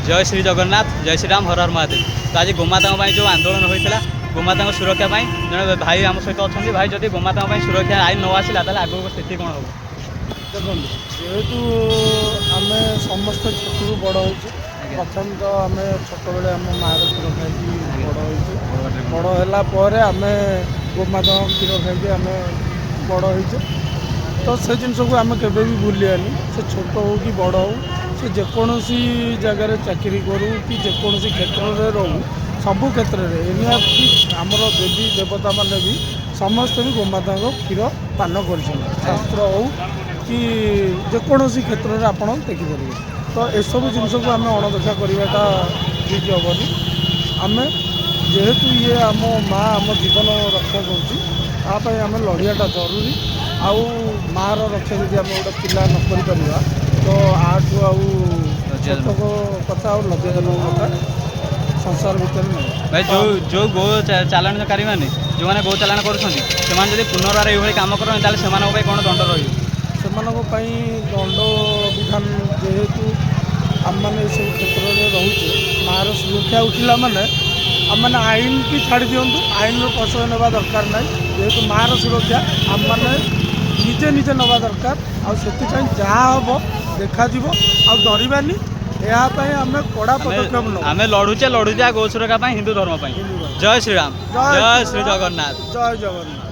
जय श्री जगन्नाथ जय श्री राम हर हर महादेव। तो आज गोमाता जो आंदोलन होता गोमाता सुरक्षा जड़े भाई आम सहित अच्छा भाई जब गोमाता सुरक्षा आईन न आसला आगे स्थिति कौन हम देखो जेहेतु आम समस्त छोटू बड़ हो प्रथम तो आम छोट बड़े आम मार क्षीर खाई बड़ होगा आम गोमाता क्षीर खाई आम बड़ हो तो से जिनस को आम के भूलियानी से छोट हो कि बड़ हो से जेकोसी जगार चाकरी करूँ कि जेकोसी क्षेत्र में रहूँ सबू क्षेत्र में एनिया आमर देवी देवता मैंने भी समस्त भी गोमाता क्षीर पान कर शास्त्र हो कि जेकोसी क्षेत्र में आपड़ देखिपारे तो एसबू जिनस को आम अणदेखा करवाटा ठीक हेनी आम जेहेतु ये आम माँ आम जीवन रक्षा करें आम लड़ियाटा जरूरी आउ माँ रक्षा जब आम गोटे पिला न तो आठू कथा लज्जाजनक कथा संसार भितर नहीं भाई जो गो चालाणकारी मैंने जो मैंने गो चालाण कर पुनर्वार ये कम करें कौन दंड रही दंड विधान जेहेतु आम मैंने सब क्षेत्र में रोचे मार सुरक्षा उठिला माने आम मैंने आईन की छाड़ दिंतु आईन प्रश्रय ना दरकार ना जेहेतु मार सुरक्षा आम मैंने निजे निजे नवा दरकार आपाई जहाँ हम देखा आ डरबानी यापाई आम कड़ा पदक्षेप न आम लड़ुचे गो सुरक्षा हिंदू धर्म जय श्री राम जय श्री जगन्नाथ जय जगन्नाथ।